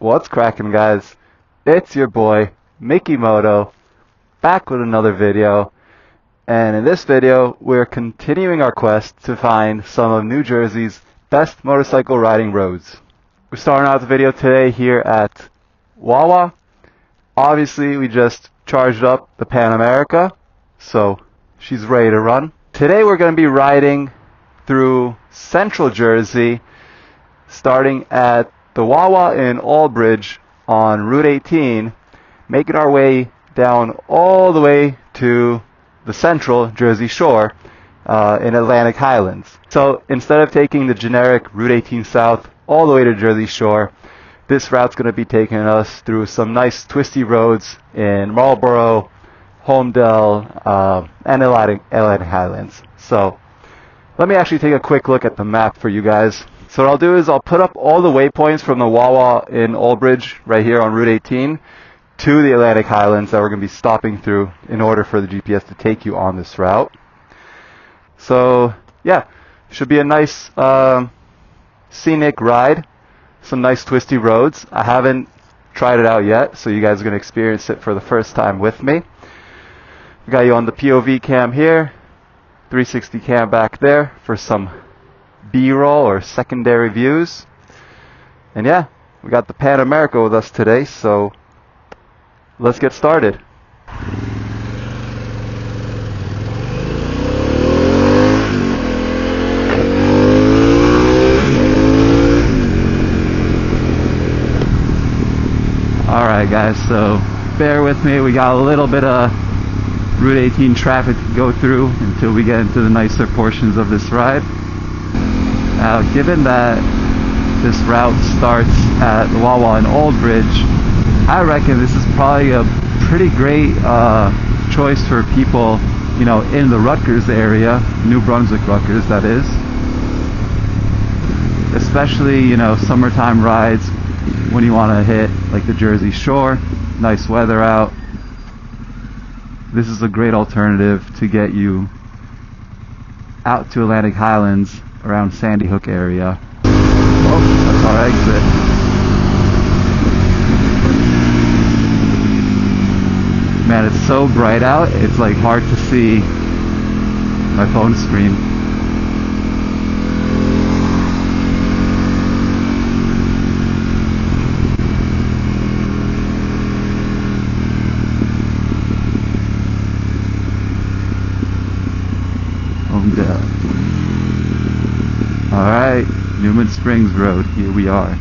What's cracking, guys? It's your boy Mickey Moto, back with another video. And in this video we're continuing our quest to find some of New Jersey's best motorcycle riding roads. We're starting out the video today here at Wawa. Obviously we just charged up the Pan America, so she's ready to run. Today we're going to be riding through central Jersey, starting at the Wawa in Albridge on Route 18, making our way down all the way to the central Jersey shore in Atlantic Highlands. So instead of taking the generic Route 18 south all the way to Jersey shore, this route's going to be taking us through some nice twisty roads in Marlboro, Holmdel, and Atlantic Highlands. So let me actually take a quick look at the map for you guys. So what I'll do is I'll put up all the waypoints from the Wawa in Albridge right here on Route 18 to the Atlantic Highlands that we're going to be stopping through in order for the GPS to take you on this route. So yeah, should be a nice scenic ride, some nice twisty roads. I haven't tried it out yet, so you guys are going to experience it for the first time with me. We got you on the POV cam here, 360 cam back there for some B-roll or secondary views. And yeah, we got the Pan America with us today, so let's get started. Alright guys, so bear with me, we got a little bit of Route 18 traffic to go through until we get into the nicer portions of this ride. Now, given that this route starts at Wawa in Albridge, I reckon this is probably a pretty great choice for people, you know, in the Rutgers area, New Brunswick Rutgers, that is. Especially, you know, summertime rides when you want to hit like the Jersey Shore, nice weather out. This is a great alternative to get you out to Atlantic Highlands around Sandy Hook area. Oh, that's our exit. Man, it's so bright out, it's like hard to see my phone screen. Holmdel. Alright, Newman Springs Road, here we are.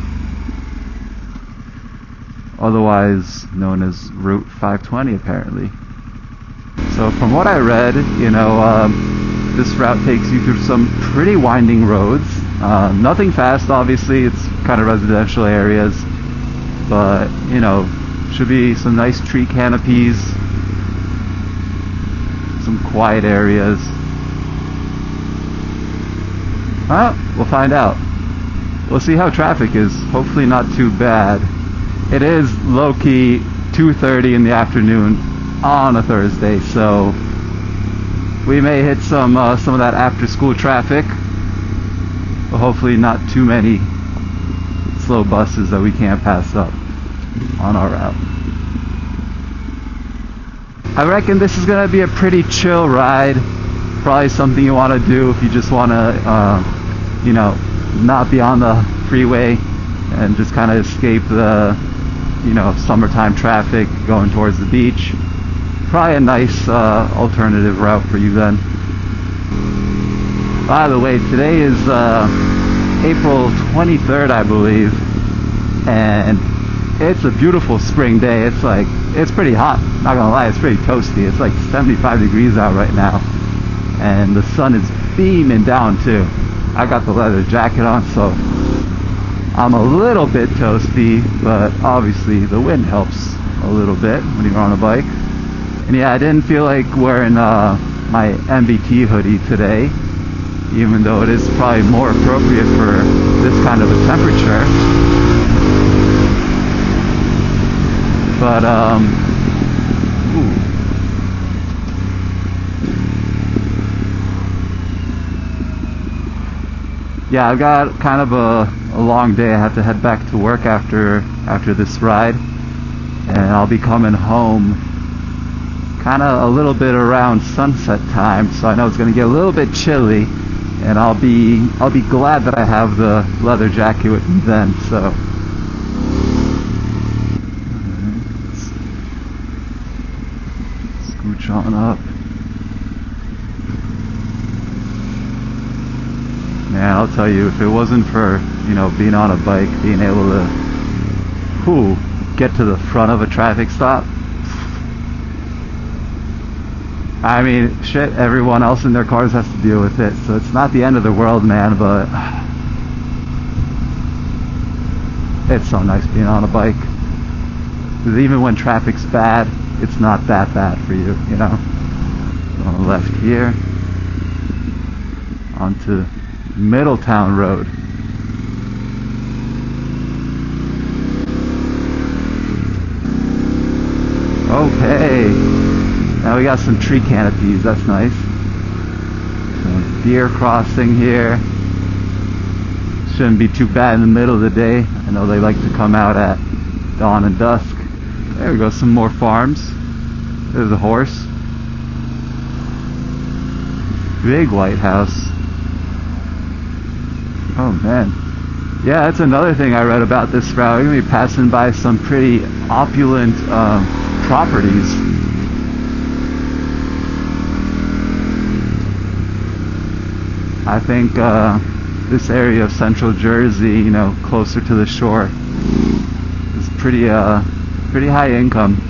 Otherwise known as Route 520 apparently. So from what I read, you know, this route takes you through some pretty winding roads. Nothing fast, obviously, it's kind of residential areas. But, you know, should be some nice tree canopies, some quiet areas. Well, we'll find out. We'll see how traffic is. Hopefully not too bad. It is low-key 2:30 in the afternoon on a Thursday, so we may hit some of that after-school traffic, but hopefully not too many slow buses that we can't pass up on our route. I reckon this is going to be a pretty chill ride. Probably something you want to do if you just want to, you know, not be on the freeway and just kind of escape the, you know, summertime traffic going towards the beach. Probably a nice alternative route for you then. By the way, today is April 23rd, I believe, and it's a beautiful spring day. It's pretty hot, not gonna lie, it's pretty toasty. It's like 75 degrees out right now, and the sun is beaming down too. I got the leather jacket on, so I'm a little bit toasty, but obviously the wind helps a little bit when you're on a bike. And yeah, I didn't feel like wearing my MBT hoodie today, even though it is probably more appropriate for this kind of a temperature. But ooh. Yeah, I've got kind of a long day. I have to head back to work after this ride, and I'll be coming home kind of a little bit around sunset time, so I know it's going to get a little bit chilly, and I'll be glad that I have the leather jacket with me then. So scooch on up. Man, I'll tell you, if it wasn't for, you know, being on a bike, being able to get to the front of a traffic stop, I mean, shit, everyone else in their cars has to deal with it, so it's not the end of the world, man, but it's so nice being on a bike. Because even when traffic's bad, it's not that bad for you, you know? On the left here, onto Middletown Road. Okay, now we got some tree canopies, that's nice. Some deer crossing here. Shouldn't be too bad in the middle of the day. I know they like to come out at dawn and dusk. There we go, some more farms. There's a horse. Big white house. Oh man. Yeah, that's another thing I read about this route. We're going to be passing by some pretty opulent properties. I think this area of central Jersey, you know, closer to the shore, is pretty high income.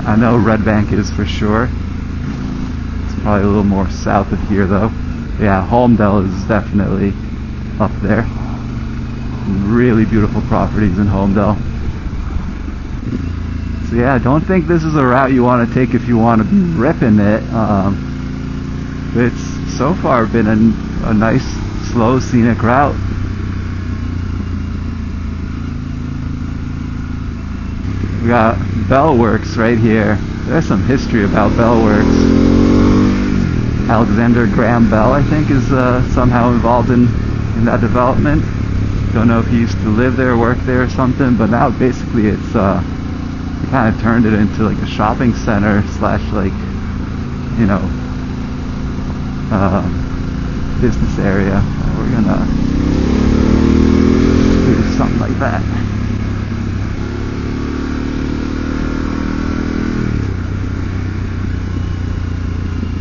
I know Red Bank is for sure. It's probably a little more south of here though. Yeah, Holmdel is definitely up there. Really beautiful properties in Holmdel. So yeah, I don't think this is a route you want to take if you want to be ripping it. It's so far been a nice, slow, scenic route. We got Bellworks right here. There's some history about Bellworks. Alexander Graham Bell, I think, is somehow involved in that development. Don't know if he used to live there, work there or something, but now basically it's kind of turned it into like a shopping center slash, like, you know, business area. We're gonna do something like that.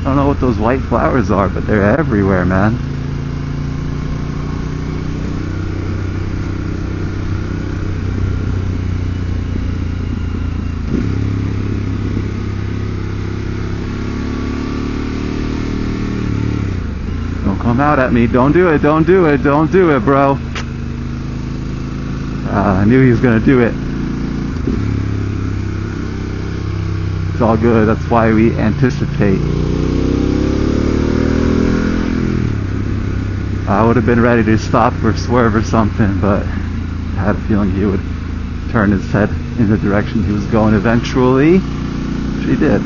I don't know what those white flowers are, but they're everywhere, man. Don't come out at me. Don't do it. Don't do it. Don't do it, bro. I knew he was gonna do it. It's all good. That's why we anticipate. I would have been ready to stop or swerve or something, but I had a feeling he would turn his head in the direction he was going eventually. Which he did.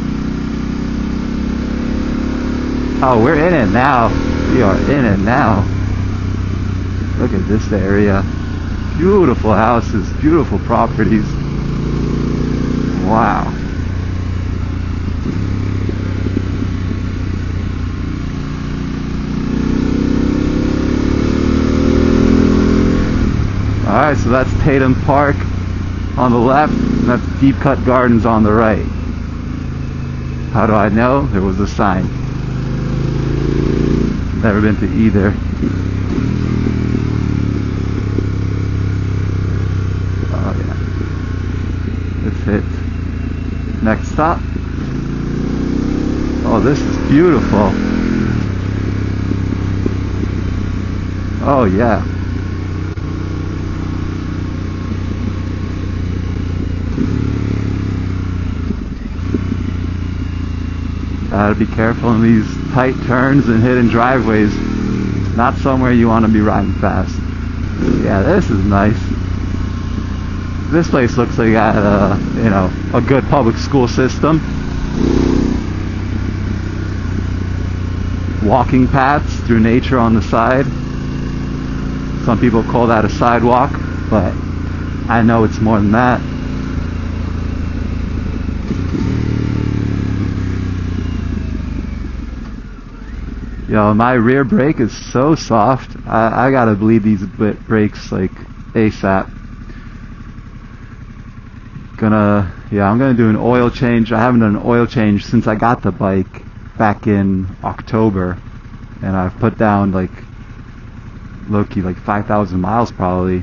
Oh, we're in it now. We are in it now. Look at this area. Beautiful houses, beautiful properties. Wow. Alright, so that's Tatum Park on the left, and that's Deep Cut Gardens on the right. How do I know? There was a sign. Never been to either. Oh yeah. Let's hit next stop. Oh, this is beautiful. Oh yeah. Gotta be careful in these tight turns and hidden driveways. Not somewhere you want to be riding fast. Yeah, this is nice. This place looks like it got you know, a good public school system. Walking paths through nature on the side. Some people call that a sidewalk, but I know it's more than that. Yo, my rear brake is so soft. I gotta bleed these brakes like ASAP. I'm gonna do an oil change. I haven't done an oil change since I got the bike back in October, and I've put down like low-key like 5,000 miles probably.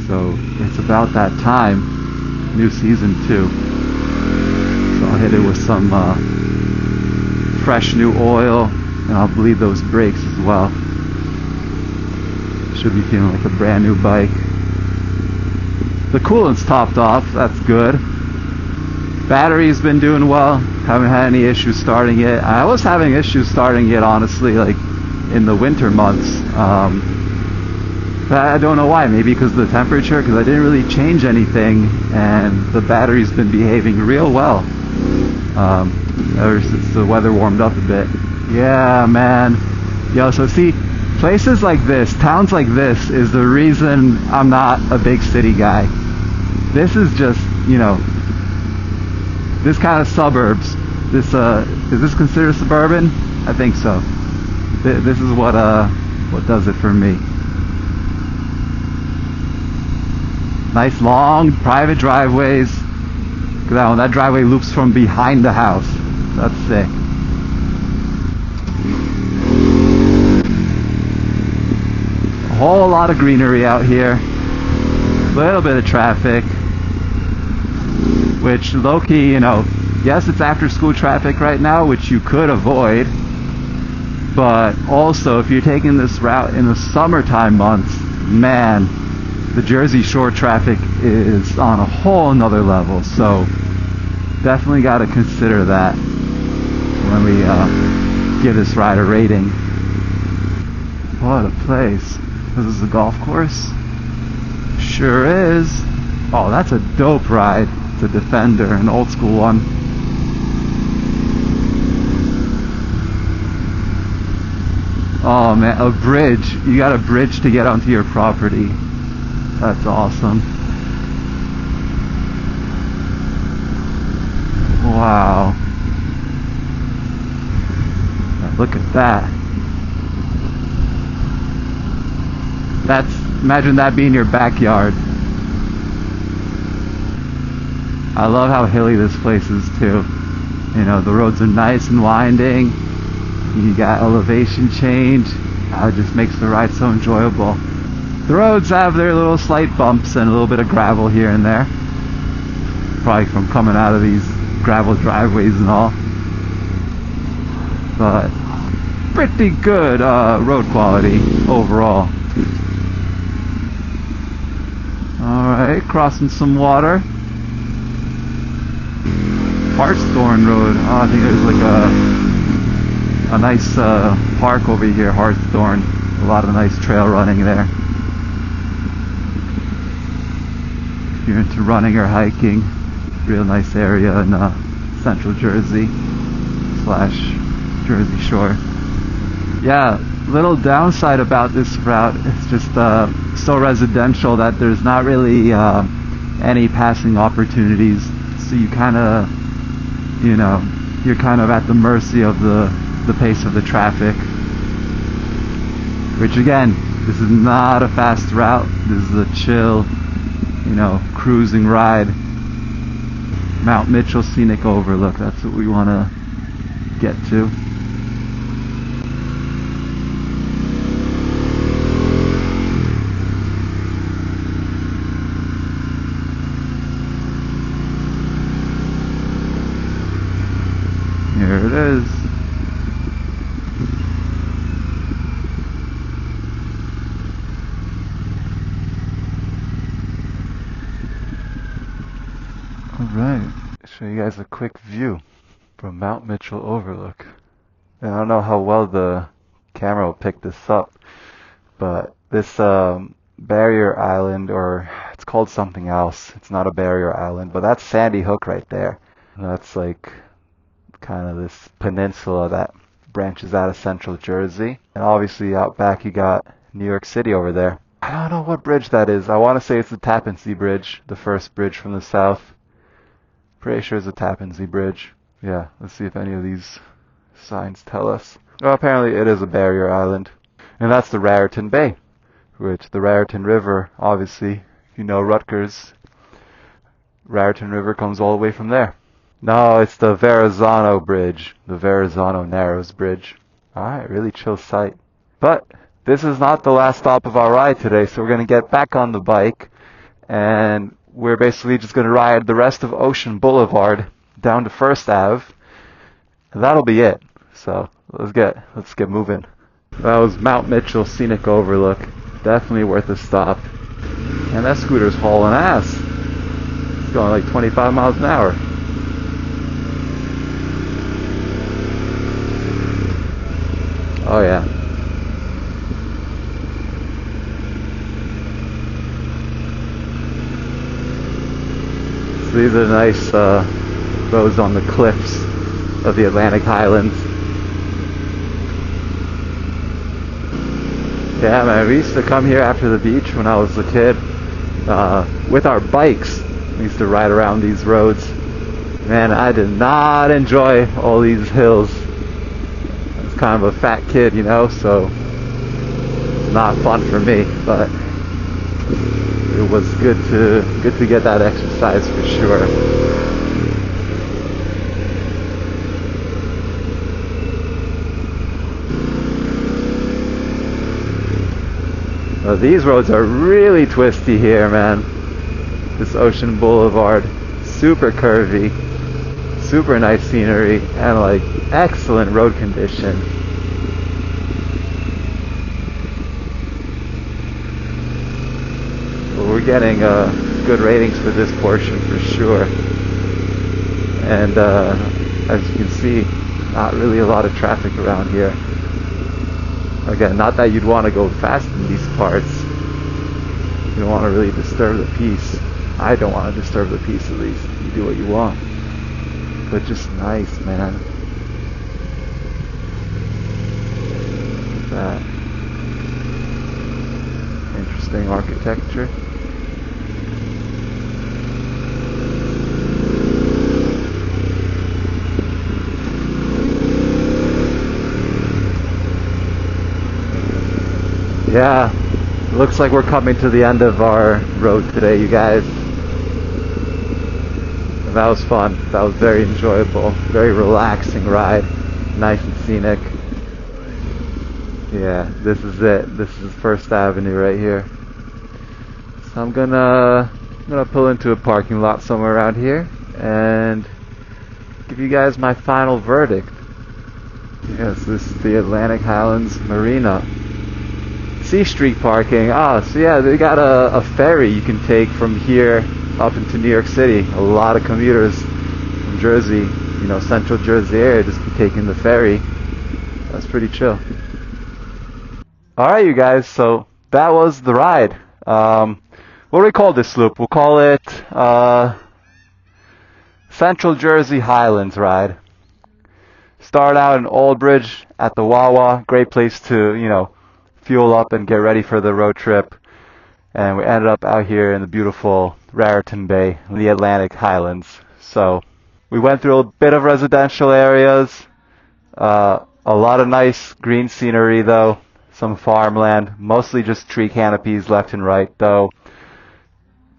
So it's about that time. New season too. So I'll hit it with some fresh new oil, and I'll bleed those brakes as well. Should be feeling like a brand new bike. The coolant's topped off, that's good. Battery's been doing well, haven't had any issues starting it. I was having issues starting it honestly, like in the winter months. But I don't know why, maybe because of the temperature, because I didn't really change anything, and the battery's been behaving real well ever since the weather warmed up a bit. Yeah, man. Yo, so see, places like this, towns like this, is the reason I'm not a big city guy. This is just, you know, this kind of suburbs. This is this considered suburban? I think so. This is what does it for me. Nice long private driveways. Look at that one. That driveway loops from behind the house. That's sick. A whole lot of greenery out here. A little bit of traffic, which low-key, you know, yes, it's after school traffic right now, which you could avoid, but also if you're taking this route in the summertime months, man, the Jersey Shore traffic is on a whole nother level. So definitely got to consider that when we give this ride a rating. What a place. This is a golf course? Sure is. Oh, that's a dope ride. It's a Defender, an old school one. Oh man, a bridge. You got a bridge to get onto your property. That's awesome. Wow. Now look at that. Imagine that being your backyard. I love how hilly this place is too. You know, the roads are nice and winding. You got elevation change. It just makes the ride so enjoyable. The roads have their little slight bumps and a little bit of gravel here and there. Probably from coming out of these gravel driveways and all. But pretty good road quality overall. Alright, crossing some water. Hartshorn Road. Oh, I think there's like a nice park over here, Hartshorn. A lot of nice trail running there. If you're into running or hiking, real nice area in central Jersey / Jersey Shore. Yeah, little downside about this route, it's just so residential that there's not really any passing opportunities. So you kind of, you know, you're kind of at the mercy of the pace of the traffic. Which again, this is not a fast route. This is a chill, you know, cruising ride. Mount Mitchel scenic overlook. That's what we want to get to. Here it is. Alright, show you guys a quick view from Mount Mitchel overlook. And I don't know how well the camera will pick this up, but this barrier island, or it's called something else, it's not a barrier island, but that's Sandy Hook right there. And that's like kind of this peninsula that branches out of central Jersey. And obviously out back you got New York City over there. I don't know what bridge that is. I want to say it's the Tappan Zee Bridge, the first bridge from the south. Pretty sure it's the Tappan Zee Bridge. Yeah, let's see if any of these signs tell us. Well, apparently it is a barrier island. And that's the Raritan Bay, which the Raritan River, obviously, if you know Rutgers, Raritan River comes all the way from there. No, it's the Verrazano Bridge, the Verrazano Narrows Bridge. Alright, really chill sight. But this is not the last stop of our ride today, so we're going to get back on the bike, and we're basically just going to ride the rest of Ocean Boulevard down to First Ave, and that'll be it. So let's get moving. That was Mount Mitchel Scenic Overlook. Definitely worth a stop. And that scooter's hauling ass. It's going like 25 miles an hour. Oh yeah. So these are nice roads on the cliffs of the Atlantic Highlands. Yeah, man, we used to come here after the beach when I was a kid with our bikes. We used to ride around these roads. Man, I did not enjoy all these hills. I was kind of a fat kid, you know, so not fun for me, but it was good to get that exercise for sure. These roads are really twisty here, man. This Ocean Boulevard, super curvy, super nice scenery, and like excellent road condition. Well, we're getting good ratings for this portion for sure. And as you can see, not really a lot of traffic around here. Again, not that you'd want to go fast in these parts. You don't want to really disturb the peace. I don't want to disturb the peace, at least. You do what you want. But just nice, man. Look at that. Interesting architecture. Yeah, looks like we're coming to the end of our road today, you guys. That was fun. That was very enjoyable. Very relaxing ride. Nice and scenic. Yeah, this is it. This is First Avenue right here. So I'm gonna pull into a parking lot somewhere around here and give you guys my final verdict. Yes, this is the Atlantic Highlands Marina. C Street parking. So yeah, they got a ferry you can take from here up into New York City. A lot of commuters from Jersey, you know, central Jersey area, just be taking the ferry. That's pretty chill. Alright, you guys, so that was the ride. What do we call this loop? We'll call it Central Jersey Highlands ride. Start out in Old Bridge at the Wawa. Great place to, you know, fuel up and get ready for the road trip. And we ended up out here in the beautiful Raritan Bay in the Atlantic Highlands. So we went through a bit of residential areas, a lot of nice green scenery though, some farmland, mostly just tree canopies left and right though.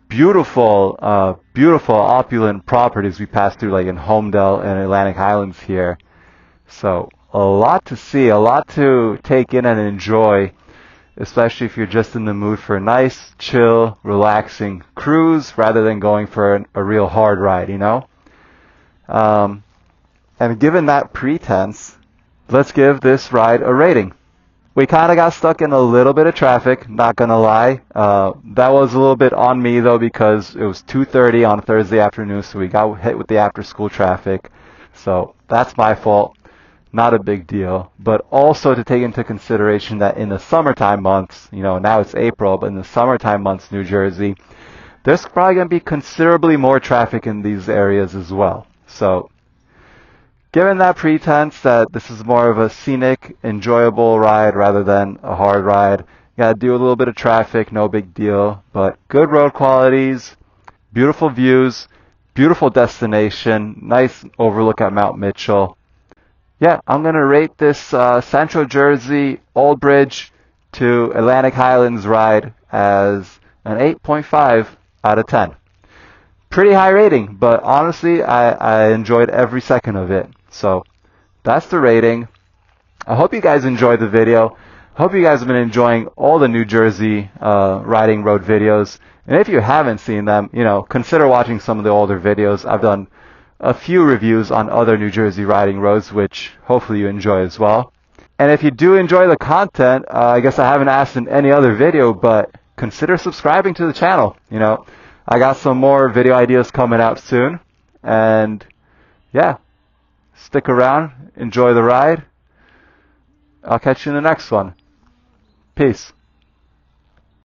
Beautiful opulent properties we passed through, like in Holmdel and Atlantic Highlands here. So a lot to see, a lot to take in and enjoy, especially if you're just in the mood for a nice, chill, relaxing cruise rather than going for a real hard ride, you know? And given that pretense, let's give this ride a rating. We kind of got stuck in a little bit of traffic, not gonna lie. That was a little bit on me though, because it was 2:30 on a Thursday afternoon, so we got hit with the after-school traffic. So that's my fault. Not a big deal, but also to take into consideration that in the summertime months, you know, now it's April, but in the summertime months, New Jersey, there's probably going to be considerably more traffic in these areas as well. So, given that pretense that this is more of a scenic, enjoyable ride rather than a hard ride, Gotta deal with a little bit of traffic, no big deal, but good road qualities, beautiful views, beautiful destination, nice overlook at Mount Mitchell. Yeah, I'm gonna rate this Central Jersey Old Bridge to Atlantic Highlands ride as an 8.5 out of 10. Pretty high rating, but honestly, I enjoyed every second of it. So that's the rating. I hope you guys enjoyed the video. Hope you guys have been enjoying all the New Jersey riding road videos. And if you haven't seen them, consider watching some of the older videos. I've done a few reviews on other New Jersey riding roads, which hopefully you enjoy as well. And if you do enjoy the content, I guess I haven't asked in any other video, but consider subscribing to the channel. I got some more video ideas coming out soon. And yeah, stick around, enjoy the ride. I'll catch you in the next one. Peace.